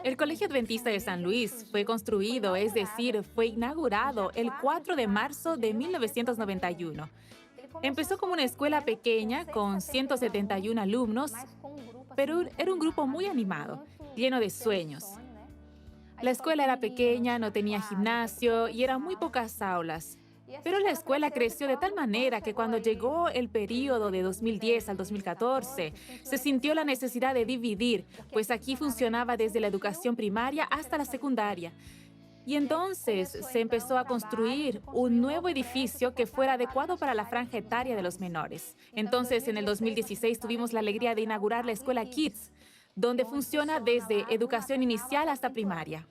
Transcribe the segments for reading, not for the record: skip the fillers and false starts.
El Colegio Adventista de San Luis fue construido, es decir, fue inaugurado el 4 de marzo de 1991. Empezó como una escuela pequeña con 171 alumnos, pero era un grupo muy animado, lleno de sueños. La escuela era pequeña, no tenía gimnasio y eran muy pocas aulas. Pero la escuela creció de tal manera que cuando llegó el período de 2010 al 2014, se sintió la necesidad de dividir, pues aquí funcionaba desde la educación primaria hasta la secundaria. Y entonces se empezó a construir un nuevo edificio que fuera adecuado para la franja etaria de los menores. Entonces, en el 2016 tuvimos la alegría de inaugurar la escuela Kids, donde funciona desde educación inicial hasta primaria.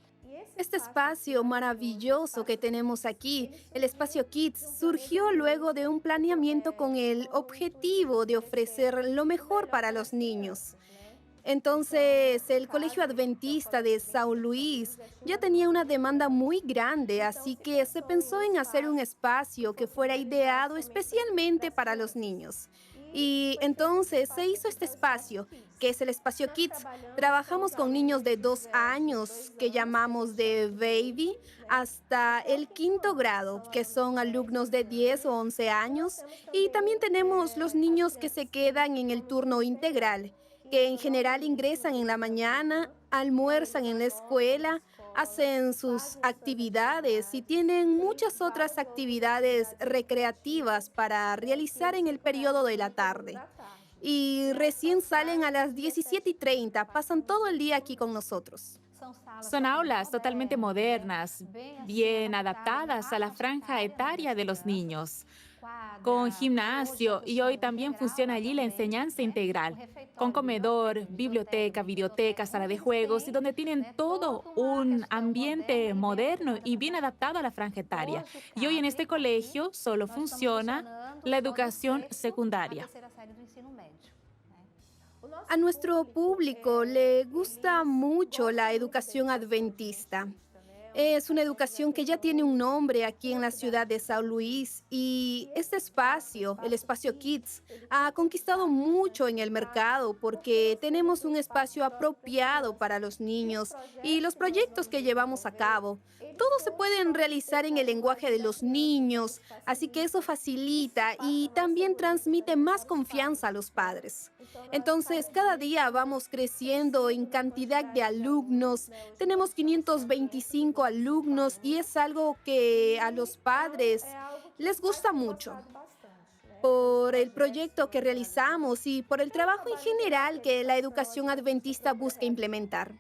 Este espacio maravilloso que tenemos aquí, el espacio Kids, surgió luego de un planeamiento con el objetivo de ofrecer lo mejor para los niños. Entonces, el Colegio Adventista de São Luís ya tenía una demanda muy grande, así que se pensó en hacer un espacio que fuera ideado especialmente para los niños. Y entonces se hizo este espacio, que es el espacio Kids. Trabajamos con niños de 2 años, que llamamos de baby, hasta el quinto grado, que son alumnos de 10 o 11 años. Y también tenemos los niños que se quedan en el turno integral, que en general ingresan en la mañana, almuerzan en la escuela, hacen sus actividades y tienen muchas otras actividades recreativas para realizar en el periodo de la tarde. Y recién salen a las 17:30, pasan todo el día aquí con nosotros. Son aulas totalmente modernas, bien adaptadas a la franja etaria de los niños, con gimnasio y hoy también funciona allí la enseñanza integral, con comedor, biblioteca, videoteca, sala de juegos y donde tienen todo un ambiente moderno y bien adaptado a la franja etaria. Y hoy en este colegio solo funciona la educación secundaria. A nuestro público le gusta mucho la educación adventista. Es una educación que ya tiene un nombre aquí en la ciudad de São Luís y este espacio, el espacio Kids, ha conquistado mucho en el mercado porque tenemos un espacio apropiado para los niños y los proyectos que llevamos a cabo. Todos se pueden realizar en el lenguaje de los niños, así que eso facilita y también transmite más confianza a los padres. Entonces, cada día vamos creciendo en cantidad de alumnos. Tenemos 525 alumnos y es algo que a los padres les gusta mucho por el proyecto que realizamos y por el trabajo en general que la educación adventista busca implementar.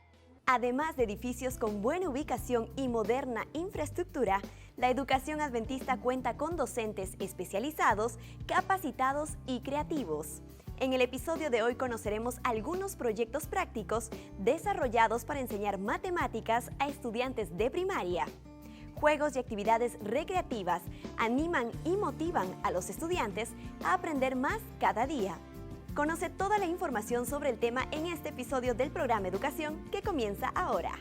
Además de edificios con buena ubicación y moderna infraestructura, la educación adventista cuenta con docentes especializados, capacitados y creativos. En el episodio de hoy conoceremos algunos proyectos prácticos desarrollados para enseñar matemáticas a estudiantes de primaria. Juegos y actividades recreativas animan y motivan a los estudiantes a aprender más cada día. Conoce toda la información sobre el tema en este episodio del programa Educación que comienza ahora.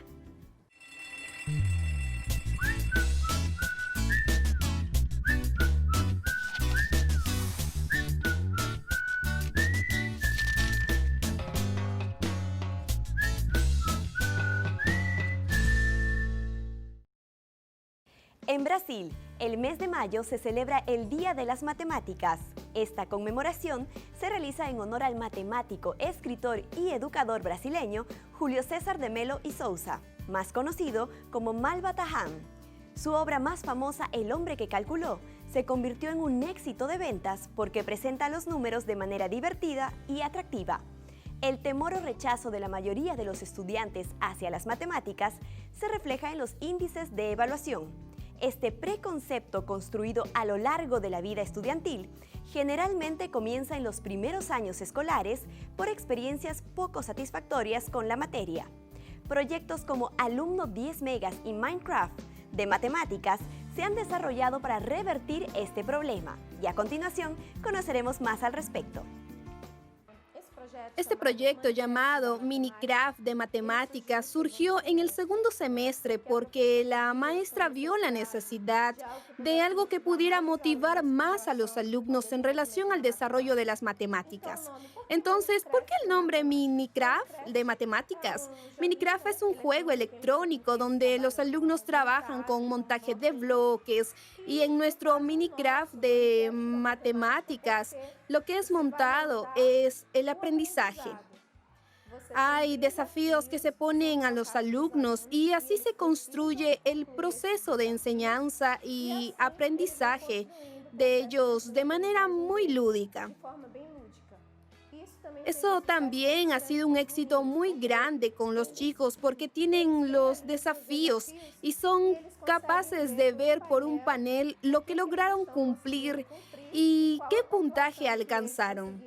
En Brasil, el mes de mayo se celebra el Día de las Matemáticas. Esta conmemoración se realiza en honor al matemático, escritor y educador brasileño Julio César de Mello y Sousa, más conocido como Malva Tahan. Su obra más famosa, El hombre que calculó, se convirtió en un éxito de ventas porque presenta los números de manera divertida y atractiva. El temor o rechazo de la mayoría de los estudiantes hacia las matemáticas se refleja en los índices de evaluación. Este preconcepto construido a lo largo de la vida estudiantil generalmente comienza en los primeros años escolares por experiencias poco satisfactorias con la materia. Proyectos como Alumno 10 Megas y Minecraft de matemáticas se han desarrollado para revertir este problema y a continuación conoceremos más al respecto. Este proyecto llamado Minecraft de matemáticas surgió en el segundo semestre porque la maestra vio la necesidad de algo que pudiera motivar más a los alumnos en relación al desarrollo de las matemáticas. Entonces, ¿por qué el nombre Minecraft de matemáticas? Minecraft es un juego electrónico donde los alumnos trabajan con montaje de bloques y en nuestro Minecraft de matemáticas lo que es montado es el aprendizaje. Hay desafíos que se ponen a los alumnos y así se construye el proceso de enseñanza y aprendizaje de ellos de manera muy lúdica. Eso también ha sido un éxito muy grande con los chicos porque tienen los desafíos y son capaces de ver por un panel lo que lograron cumplir y qué puntaje alcanzaron.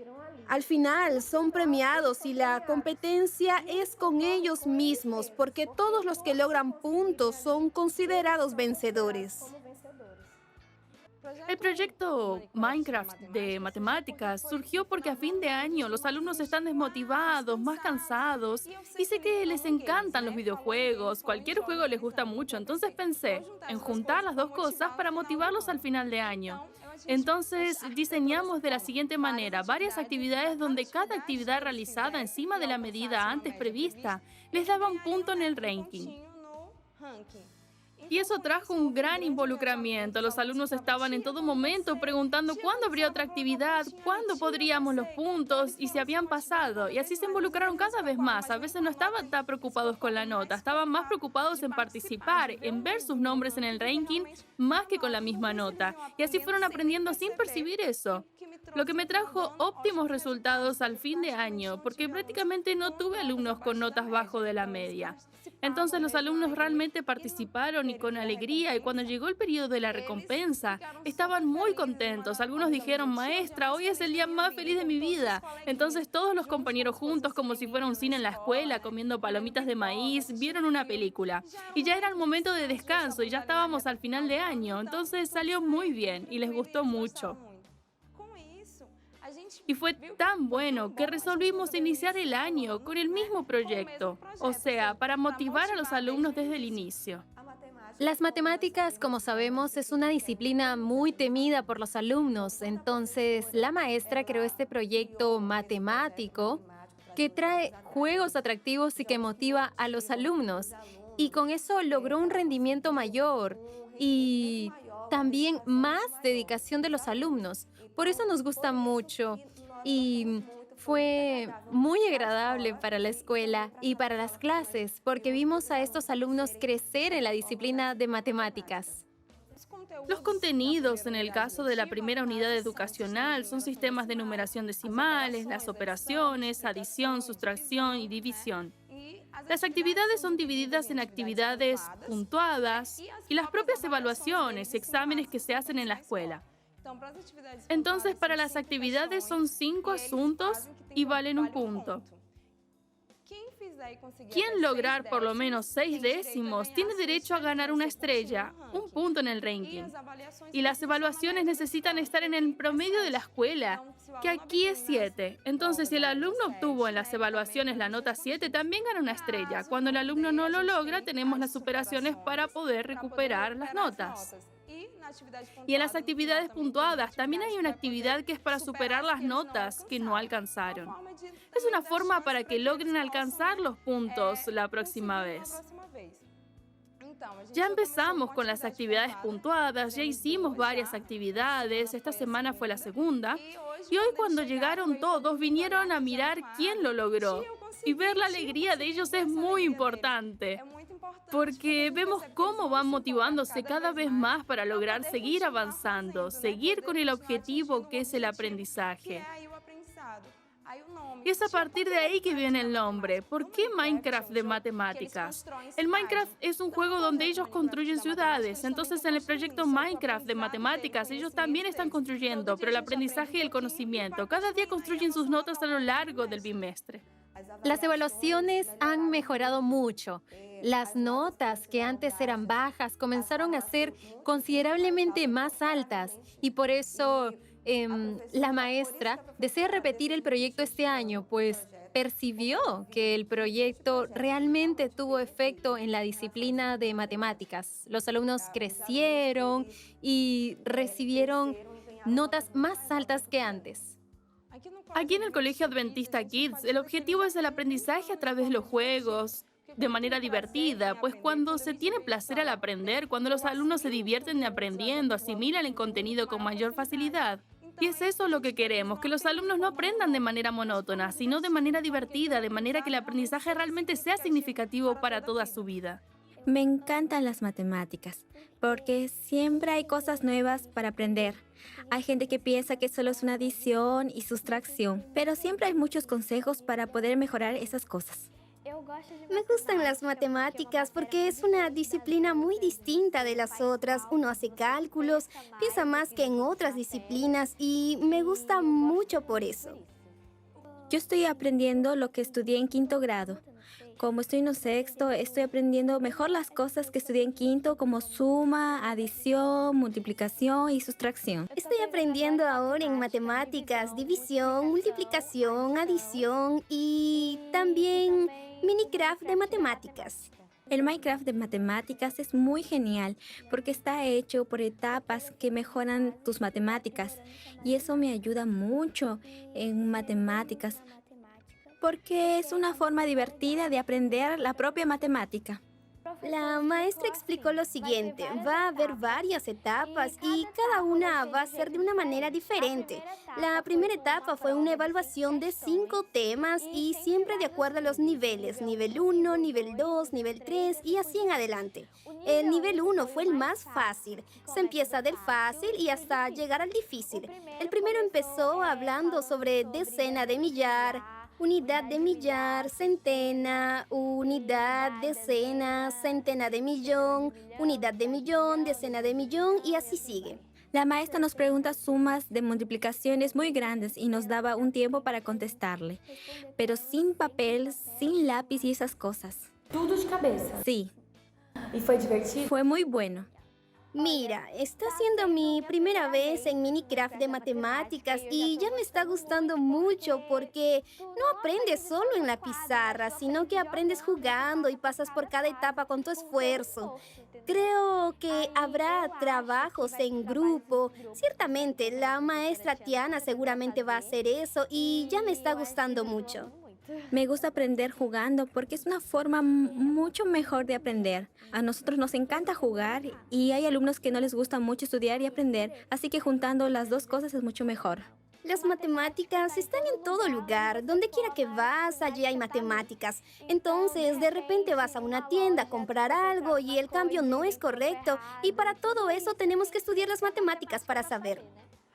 Al final son premiados y la competencia es con ellos mismos porque todos los que logran puntos son considerados vencedores. El proyecto Minecraft de matemáticas surgió porque a fin de año los alumnos están desmotivados, más cansados, y sé que les encantan los videojuegos, cualquier juego les gusta mucho, entonces pensé en juntar las dos cosas para motivarlos al final de año. Entonces diseñamos de la siguiente manera varias actividades donde cada actividad realizada encima de la medida antes prevista les daba un punto en el ranking. Y eso trajo un gran involucramiento. Los alumnos estaban en todo momento preguntando cuándo habría otra actividad, cuándo podríamos los puntos y si habían pasado. Y así se involucraron cada vez más. A veces no estaban tan preocupados con la nota, estaban más preocupados en participar, en ver sus nombres en el ranking, más que con la misma nota. Y así fueron aprendiendo sin percibir eso. Lo que me trajo óptimos resultados al fin de año, porque prácticamente no tuve alumnos con notas bajo de la media. Entonces los alumnos realmente participaron y con alegría, y cuando llegó el periodo de la recompensa, estaban muy contentos. Algunos dijeron, maestra, hoy es el día más feliz de mi vida. Entonces todos los compañeros juntos, como si fuera un cine en la escuela, comiendo palomitas de maíz, vieron una película. Y ya era el momento de descanso y ya estábamos al final de año. Entonces salió muy bien y les gustó mucho. Y fue tan bueno que resolvimos iniciar el año con el mismo proyecto, o sea, para motivar a los alumnos desde el inicio. Las matemáticas, como sabemos, es una disciplina muy temida por los alumnos. Entonces, la maestra creó este proyecto matemático que trae juegos atractivos y que motiva a los alumnos. Y con eso logró un rendimiento mayor y también más dedicación de los alumnos. Por eso nos gusta mucho y fue muy agradable para la escuela y para las clases porque vimos a estos alumnos crecer en la disciplina de matemáticas. Los contenidos, en el caso de la primera unidad educacional, son sistemas de numeración decimales, las operaciones, adición, sustracción y división. Las actividades son divididas en actividades puntuadas y las propias evaluaciones y exámenes que se hacen en la escuela. Entonces, para las actividades son 5 asuntos y valen un punto. Quien lograr por lo menos 6 décimos tiene derecho a ganar una estrella, un punto en el ranking. Y las evaluaciones necesitan estar en el promedio de la escuela, que aquí es 7. Entonces, si el alumno obtuvo en las evaluaciones la nota 7, también gana una estrella. Cuando el alumno no lo logra, tenemos las superaciones para poder recuperar las notas. Y en las actividades puntuadas también hay una actividad que es para superar las notas que no alcanzaron. Es una forma para que logren alcanzar los puntos la próxima vez. Ya empezamos con las actividades puntuadas, ya hicimos varias actividades, esta semana fue la segunda, y hoy cuando llegaron todos vinieron a mirar quién lo logró. Y ver la alegría de ellos es muy importante, porque vemos cómo van motivándose cada vez más para lograr seguir avanzando, seguir con el objetivo que es el aprendizaje. Y es a partir de ahí que viene el nombre. ¿Por qué Minecraft de matemáticas? El Minecraft es un juego donde ellos construyen ciudades. Entonces, en el proyecto Minecraft de matemáticas, ellos también están construyendo, pero el aprendizaje y el conocimiento. Cada día construyen sus notas a lo largo del bimestre. Las evaluaciones han mejorado mucho. Las notas que antes eran bajas comenzaron a ser considerablemente más altas y por eso la maestra desea repetir el proyecto este año, pues percibió que el proyecto realmente tuvo efecto en la disciplina de matemáticas. Los alumnos crecieron y recibieron notas más altas que antes. Aquí en el Colegio Adventista Kids, el objetivo es el aprendizaje a través de los juegos, de manera divertida, pues cuando se tiene placer al aprender, cuando los alumnos se divierten aprendiendo, asimilan el contenido con mayor facilidad. Y es eso lo que queremos, que los alumnos no aprendan de manera monótona, sino de manera divertida, de manera que el aprendizaje realmente sea significativo para toda su vida. Me encantan las matemáticas, porque siempre hay cosas nuevas para aprender. Hay gente que piensa que solo es una adición y sustracción, pero siempre hay muchos consejos para poder mejorar esas cosas. Me gustan las matemáticas porque es una disciplina muy distinta de las otras. Uno hace cálculos, piensa más que en otras disciplinas y me gusta mucho por eso. Yo estoy aprendiendo lo que estudié en quinto grado. Como estoy en sexto, estoy aprendiendo mejor las cosas que estudié en quinto, como suma, adición, multiplicación y sustracción. Estoy aprendiendo ahora en matemáticas, división, multiplicación, adición y también Minecraft de matemáticas. El Minecraft de matemáticas es muy genial porque está hecho por etapas que mejoran tus matemáticas y eso me ayuda mucho en matemáticas porque es una forma divertida de aprender la propia matemática. La maestra explicó lo siguiente, va a haber varias etapas y cada una va a ser de una manera diferente. La primera etapa fue una evaluación de 5 temas y siempre de acuerdo a los niveles, nivel 1, nivel 2, nivel 3 y así en adelante. El nivel 1 fue el más fácil, se empieza del fácil y hasta llegar al difícil. El primero empezó hablando sobre decena de millar, unidad de millar, centena, unidad, decena, centena de millón, unidad de millón, decena de millón y así sigue. La maestra nos pregunta sumas de multiplicaciones muy grandes y nos daba un tiempo para contestarle, pero sin papel, sin lápiz y esas cosas. Tudo de cabeça. Sí, E foi divertido? fue muy bueno. Mira, está siendo mi primera vez en Minecraft de matemáticas y ya me está gustando mucho porque no aprendes solo en la pizarra, sino que aprendes jugando y pasas por cada etapa con tu esfuerzo. Creo que habrá trabajos en grupo. Ciertamente, la maestra Tiana seguramente va a hacer eso y ya me está gustando mucho. Me gusta aprender jugando porque es una forma mucho mejor de aprender. A nosotros nos encanta jugar y hay alumnos que no les gusta mucho estudiar y aprender, así que juntando las dos cosas es mucho mejor. Las matemáticas están en todo lugar. Donde quiera que vas, allí hay matemáticas. Entonces, de repente vas a una tienda a comprar algo y el cambio no es correcto. Y para todo eso tenemos que estudiar las matemáticas para saber.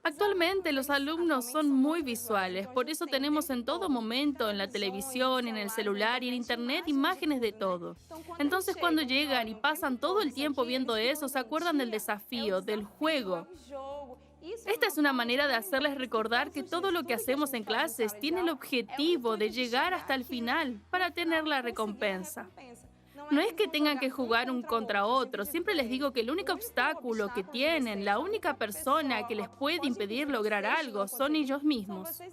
Actualmente los alumnos son muy visuales, por eso tenemos en todo momento, en la televisión, en el celular y en internet, imágenes de todo. Entonces cuando llegan y pasan todo el tiempo viendo eso, se acuerdan del desafío, del juego. Esta es una manera de hacerles recordar que todo lo que hacemos en clases tiene el objetivo de llegar hasta el final para tener la recompensa. No es que tengan que jugar un contra otro, siempre les digo que el único obstáculo que tienen, la única persona que les puede impedir lograr algo, son ellos mismos.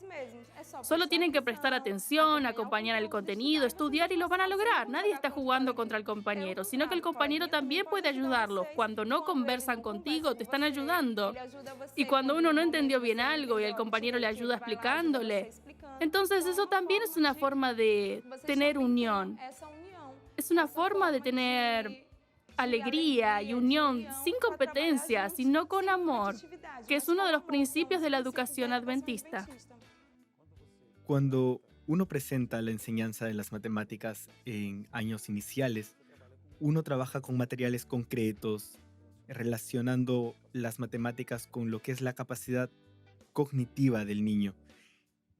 Solo tienen que prestar atención, acompañar el contenido, estudiar y lo van a lograr. Nadie está jugando contra el compañero, sino que el compañero también puede ayudarlos. Cuando no conversan contigo, te están ayudando. Y cuando uno no entendió bien algo y el compañero le ayuda explicándole, entonces eso también es una forma de tener unión. Es una forma de tener alegría y unión sin competencia, sino con amor, que es uno de los principios de la educación adventista. Cuando uno presenta la enseñanza de las matemáticas en años iniciales, uno trabaja con materiales concretos, relacionando las matemáticas con lo que es la capacidad cognitiva del niño.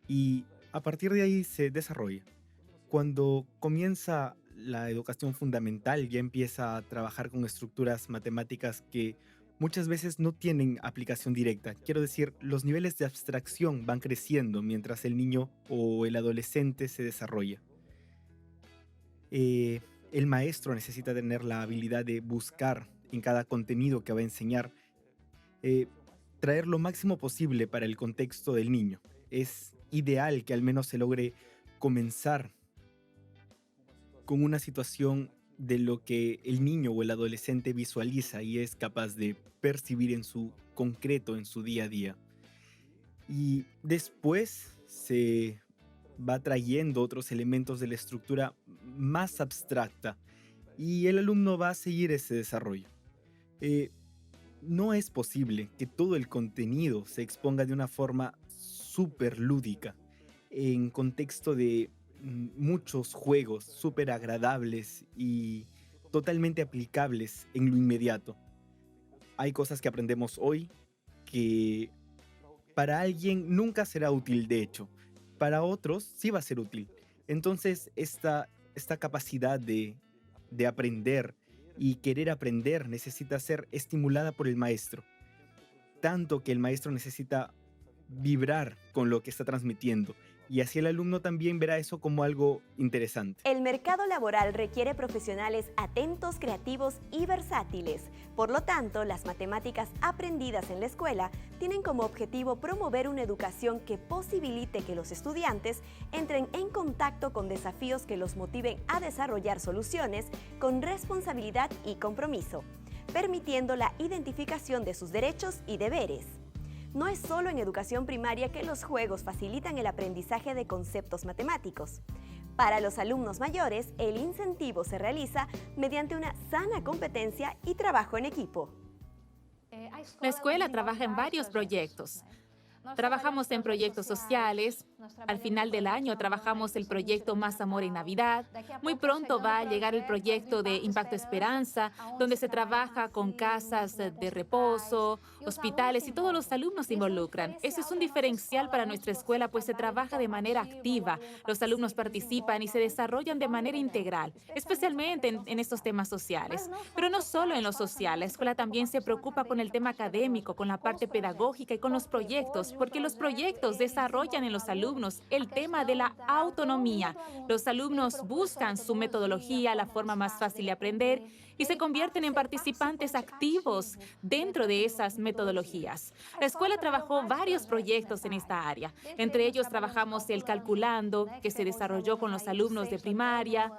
Y a partir de ahí se desarrolla. Cuando comienza la educación fundamental, ya empieza a trabajar con estructuras matemáticas que muchas veces no tienen aplicación directa. Quiero decir, los niveles de abstracción van creciendo mientras el niño o el adolescente se desarrolla. El maestro necesita tener la habilidad de buscar en cada contenido que va a enseñar traer lo máximo posible para el contexto del niño. Es ideal que al menos se logre comenzar con una situación de lo que el niño o el adolescente visualiza y es capaz de percibir en su concreto, en su día a día. Y después se va trayendo otros elementos de la estructura más abstracta y el alumno va a seguir ese desarrollo. No es posible que todo el contenido se exponga de una forma súper lúdica, en contexto de muchos juegos súper agradables y totalmente aplicables en lo inmediato. Hay cosas que aprendemos hoy que para alguien nunca será útil, de hecho. Para otros sí va a ser útil. Entonces, esta capacidad de aprender y querer aprender necesita ser estimulada por el maestro. Tanto que el maestro necesita vibrar con lo que está transmitiendo. Y así el alumno también verá eso como algo interesante. El mercado laboral requiere profesionales atentos, creativos y versátiles. Por lo tanto, las matemáticas aprendidas en la escuela tienen como objetivo promover una educación que posibilite que los estudiantes entren en contacto con desafíos que los motiven a desarrollar soluciones con responsabilidad y compromiso, permitiendo la identificación de sus derechos y deberes. No es solo en educación primaria que los juegos facilitan el aprendizaje de conceptos matemáticos. Para los alumnos mayores, el incentivo se realiza mediante una sana competencia y trabajo en equipo. La escuela trabaja en varios proyectos. Trabajamos en proyectos sociales. Al final del año trabajamos el proyecto Más Amor en Navidad. Muy pronto va a llegar el proyecto de Impacto Esperanza, donde se trabaja con casas de reposo, hospitales y todos los alumnos se involucran. Ese es un diferencial para nuestra escuela, pues se trabaja de manera activa. Los alumnos participan y se desarrollan de manera integral, especialmente en estos temas sociales. Pero no solo en lo social, la escuela también se preocupa con el tema académico, con la parte pedagógica y con los proyectos, porque los proyectos desarrollan en los alumnos el tema de la autonomía. Los alumnos buscan su metodología, la forma más fácil de aprender y se convierten en participantes activos dentro de esas metodologías. La escuela trabajó varios proyectos en esta área. Entre ellos trabajamos el Calculando, que se desarrolló con los alumnos de primaria.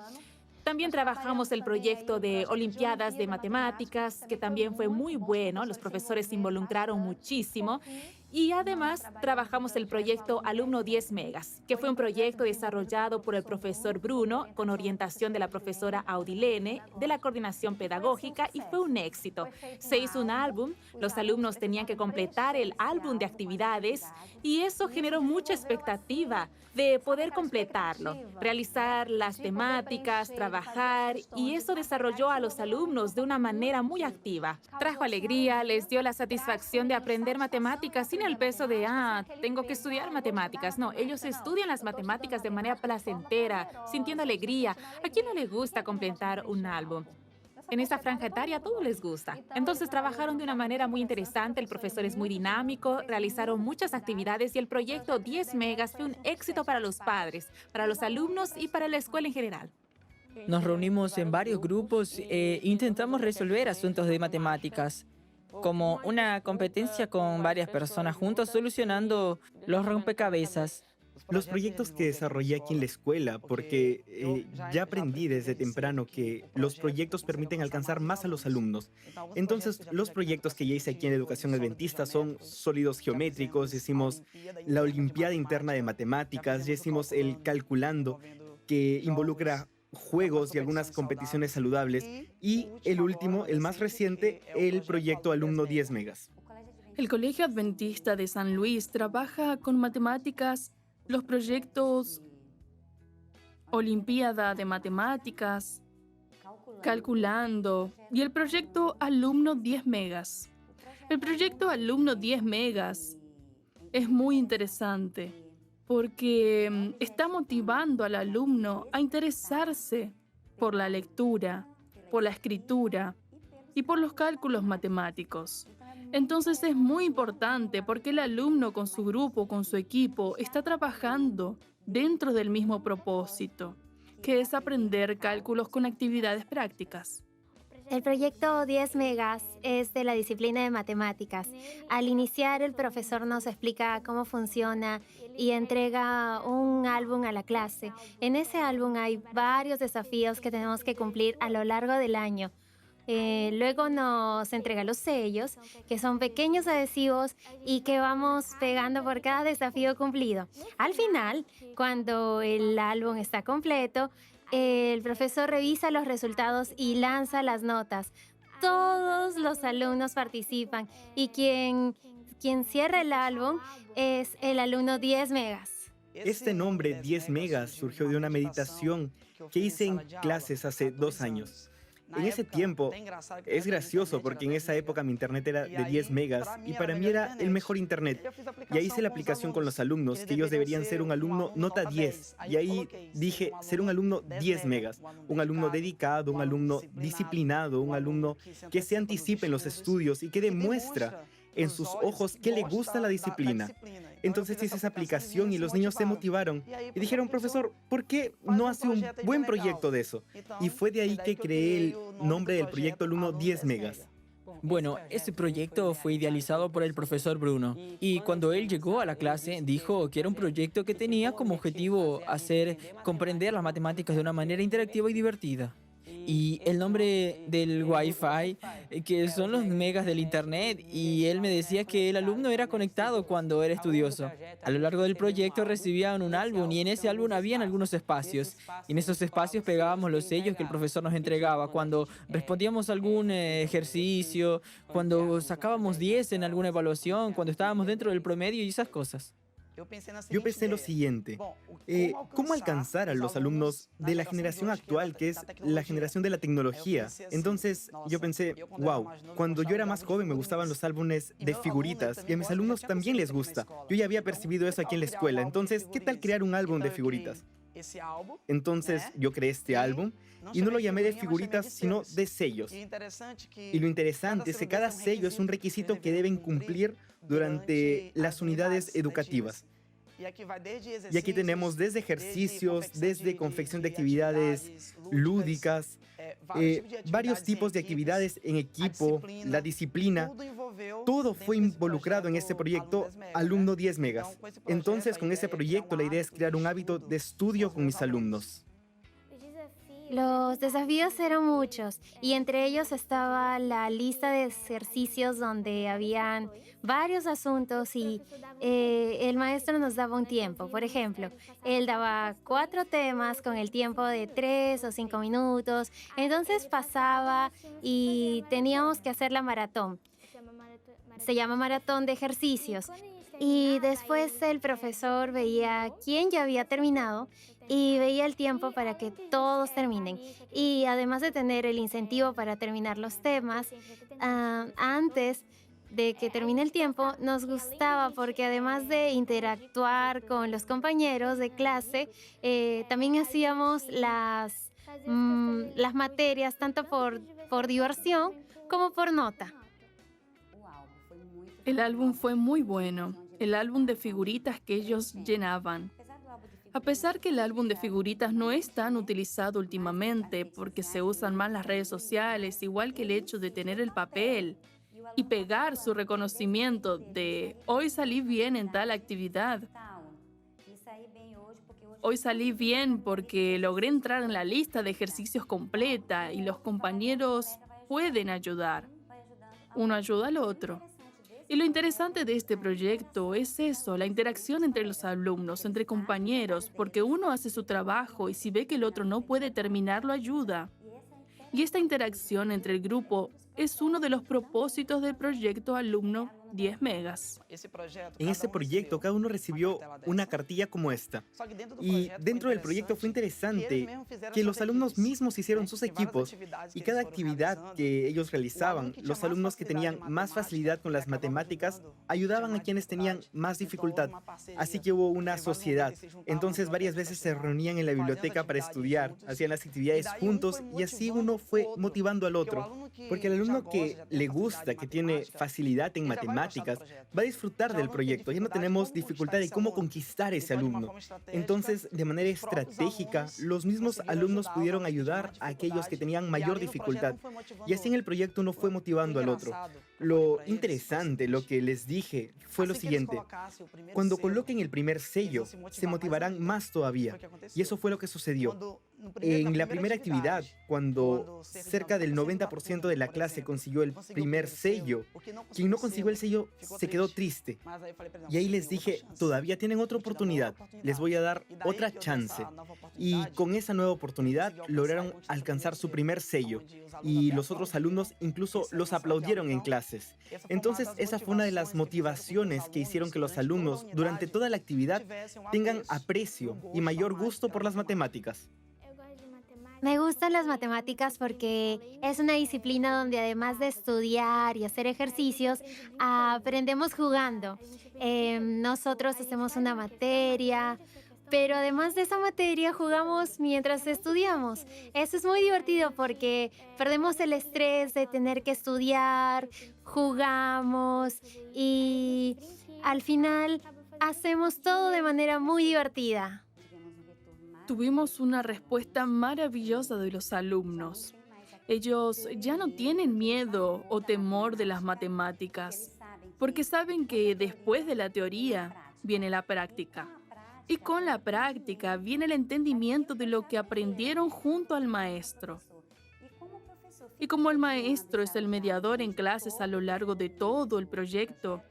También trabajamos el proyecto de Olimpiadas de Matemáticas, que también fue muy bueno. Los profesores se involucraron muchísimo. Y además trabajamos el proyecto Alumno 10 Megas, que fue un proyecto desarrollado por el profesor Bruno con orientación de la profesora Audilene de la Coordinación Pedagógica y fue un éxito. Se hizo un álbum, los alumnos tenían que completar el álbum de actividades y eso generó mucha expectativa de poder completarlo, realizar las temáticas, trabajar y eso desarrolló a los alumnos de una manera muy activa. Trajo alegría, les dio la satisfacción de aprender matemáticas sin el peso de, tengo que estudiar matemáticas. No, ellos estudian las matemáticas de manera placentera, sintiendo alegría. ¿A quién no le gusta completar un álbum? En esta franja etaria a todos les gusta. Entonces trabajaron de una manera muy interesante, el profesor es muy dinámico, realizaron muchas actividades y el proyecto 10 Megas fue un éxito para los padres, para los alumnos y para la escuela en general. Nos reunimos en varios grupos e intentamos resolver asuntos de matemáticas, como una competencia con varias personas juntos solucionando los rompecabezas. Los proyectos que desarrollé aquí en la escuela, porque ya aprendí desde temprano que los proyectos permiten alcanzar más a los alumnos. Entonces, los proyectos que ya hice aquí en Educación Adventista son sólidos geométricos, hicimos la Olimpiada Interna de Matemáticas, ya hicimos el Calculando, que involucra juegos y algunas competiciones saludables, y el último, el más reciente, el proyecto Alumno 10 Megas. El Colegio Adventista de San Luis trabaja con matemáticas, los proyectos Olimpiada de Matemáticas, Calculando y el proyecto Alumno 10 Megas. El proyecto Alumno 10 Megas es muy interesante porque está motivando al alumno a interesarse por la lectura, por la escritura y por los cálculos matemáticos. Entonces es muy importante porque el alumno con su grupo, con su equipo, está trabajando dentro del mismo propósito, que es aprender cálculos con actividades prácticas. El proyecto 10 megas es de la disciplina de matemáticas. Al iniciar, el profesor nos explica cómo funciona y entrega un álbum a la clase. En ese álbum hay varios desafíos que tenemos que cumplir a lo largo del año. Luego nos entrega los sellos, que son pequeños adhesivos y que vamos pegando por cada desafío cumplido. Al final, cuando el álbum está completo, el profesor revisa los resultados y lanza las notas. Todos los alumnos participan y quien cierra el álbum es el alumno 10 megas. Este nombre 10 megas surgió de una meditación que hice en clases hace 2 años. En ese tiempo, es gracioso porque en esa época mi internet era de 10 megas y para mí era el mejor internet. Y ahí hice la aplicación con los alumnos, que ellos deberían ser un alumno nota 10. Y ahí dije, ser un alumno 10 megas, un alumno dedicado, un alumno disciplinado, un alumno que se anticipe en los estudios y que demuestra en sus ojos que le gusta la disciplina. Entonces hice esa aplicación y los niños se motivaron y dijeron, profesor, ¿por qué no hace un buen proyecto de eso? Y fue de ahí que creé el nombre del proyecto Alumno 10 megas. Bueno, ese proyecto fue idealizado por el profesor Bruno y cuando él llegó a la clase dijo que era un proyecto que tenía como objetivo hacer comprender las matemáticas de una manera interactiva y divertida. Y el nombre del Wi-Fi, que son los megas del Internet, y él me decía que el alumno era conectado cuando era estudioso. A lo largo del proyecto recibían un álbum y en ese álbum habían algunos espacios. Y en esos espacios pegábamos los sellos que el profesor nos entregaba cuando respondíamos a algún ejercicio, cuando sacábamos 10 en alguna evaluación, cuando estábamos dentro del promedio y esas cosas. Yo pensé lo siguiente, ¿cómo alcanzar a los alumnos de la generación actual, que es la generación de la tecnología? Entonces yo pensé, wow, cuando yo era más joven me gustaban los álbumes de figuritas y a mis alumnos también les gusta. Yo ya había percibido eso aquí en la escuela, entonces, ¿qué tal crear un álbum de figuritas? Entonces yo creé este álbum y no lo llamé de figuritas, sino de sellos. Y lo interesante es que cada sello es un requisito que deben cumplir durante las unidades educativas. Y aquí tenemos desde ejercicios, desde confección de actividades lúdicas, varios tipos de actividades en equipo, la disciplina. Todo fue involucrado en este proyecto Alumno 10 megas. Entonces, con este proyecto, la idea es crear un hábito de estudio con mis alumnos. Los desafíos eran muchos y entre ellos estaba la lista de ejercicios donde habían varios asuntos y el maestro nos daba un tiempo. Por ejemplo, él daba 4 temas con el tiempo de 3 o 5 minutos. Entonces pasaba y teníamos que hacer la maratón. Se llama maratón de ejercicios. Y después el profesor veía quién ya había terminado y veía el tiempo para que todos terminen. Y además de tener el incentivo para terminar los temas, antes de que termine el tiempo, nos gustaba porque además de interactuar con los compañeros de clase, también hacíamos las materias tanto por diversión como por nota. El álbum fue muy bueno, el álbum de figuritas que ellos llenaban. A pesar que el álbum de figuritas no es tan utilizado últimamente porque se usan más las redes sociales, igual que el hecho de tener el papel y pegar su reconocimiento de hoy salí bien en tal actividad. Hoy salí bien porque logré entrar en la lista de ejercicios completa y los compañeros pueden ayudar. Uno ayuda al otro. Y lo interesante de este proyecto es eso, la interacción entre los alumnos, entre compañeros, porque uno hace su trabajo y si ve que el otro no puede terminarlo, ayuda. Y esta interacción entre el grupo es uno de los propósitos del proyecto Alumno 10 megas. En este proyecto, cada uno recibió una cartilla como esta. Y dentro del proyecto fue interesante que los alumnos mismos hicieron sus equipos y cada actividad que ellos realizaban, los alumnos que tenían más facilidad con las matemáticas ayudaban a quienes tenían más dificultad. Así que hubo una sociedad. Entonces varias veces se reunían en la biblioteca para estudiar, hacían las actividades juntos y así uno fue motivando al otro. Porque el alumno que le gusta, que tiene facilidad en matemáticas, va a disfrutar del proyecto. Ya no tenemos dificultad de cómo conquistar ese alumno. Entonces, de manera estratégica, los mismos alumnos pudieron ayudar a aquellos que tenían mayor dificultad. Y así en el proyecto uno fue motivando al otro. Lo interesante, lo que les dije, fue lo siguiente. Cuando coloquen el primer sello, se motivarán más todavía. Y eso fue lo que sucedió. En la primera actividad, cuando cerca del 90% de la clase consiguió el primer sello, quien no consiguió el sello se quedó triste. Y ahí les dije, todavía tienen otra oportunidad, les voy a dar otra chance. Y con esa nueva oportunidad lograron alcanzar su primer sello. Y los otros alumnos incluso los aplaudieron en clases. Entonces, esa fue una de las motivaciones que hicieron que los alumnos durante toda la actividad tengan aprecio y mayor gusto por las matemáticas. Me gustan las matemáticas porque es una disciplina donde además de estudiar y hacer ejercicios, aprendemos jugando. Nosotros hacemos una materia, pero además de esa materia jugamos mientras estudiamos. Eso es muy divertido porque perdemos el estrés de tener que estudiar, jugamos y al final hacemos todo de manera muy divertida. Tuvimos una respuesta maravillosa de los alumnos. Ellos ya no tienen miedo o temor de las matemáticas, porque saben que después de la teoría viene la práctica. Y con la práctica viene el entendimiento de lo que aprendieron junto al maestro. Y como el maestro es el mediador en clases a lo largo de todo el proyecto,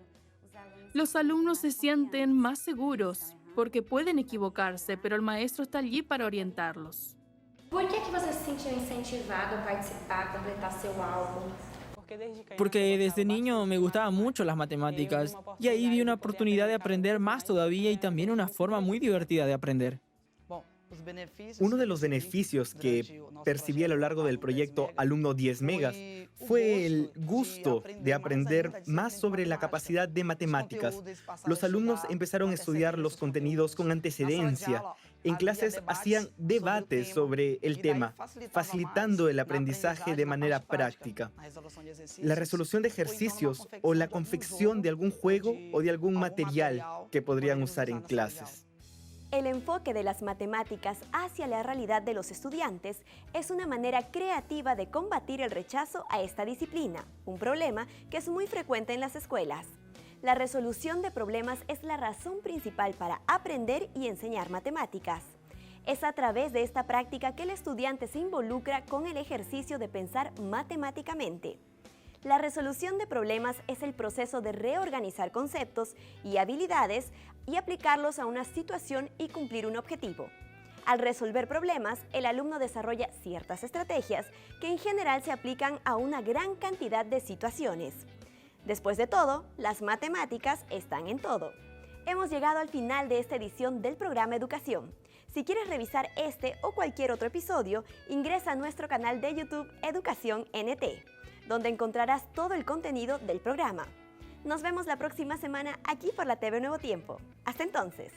los alumnos se sienten más seguros porque pueden equivocarse, pero el maestro está allí para orientarlos. Por que você se sentiu incentivado a participar, a completar seu álbum? Porque desde niño me gustaban mucho las matemáticas y ahí vi una oportunidad de aprender más todavía y también una forma muy divertida de aprender. Uno de los beneficios que percibí a lo largo del proyecto Alumno 10 Megas fue el gusto de aprender más sobre la capacidad de matemáticas. Los alumnos empezaron a estudiar los contenidos con antecedencia. En clases hacían debates sobre el tema, facilitando el aprendizaje de manera práctica. La resolución de ejercicios o la confección de algún juego o de algún material que podrían usar en clases. El enfoque de las matemáticas hacia la realidad de los estudiantes es una manera creativa de combatir el rechazo a esta disciplina, un problema que es muy frecuente en las escuelas. La resolución de problemas es la razón principal para aprender y enseñar matemáticas. Es a través de esta práctica que el estudiante se involucra con el ejercicio de pensar matemáticamente. La resolución de problemas es el proceso de reorganizar conceptos y habilidades y aplicarlos a una situación y cumplir un objetivo. Al resolver problemas, el alumno desarrolla ciertas estrategias que en general se aplican a una gran cantidad de situaciones. Después de todo, las matemáticas están en todo. Hemos llegado al final de esta edición del programa Educación. Si quieres revisar este o cualquier otro episodio, ingresa a nuestro canal de YouTube Educación NT, donde encontrarás todo el contenido del programa. Nos vemos la próxima semana aquí por la TV Nuevo Tiempo. Hasta entonces.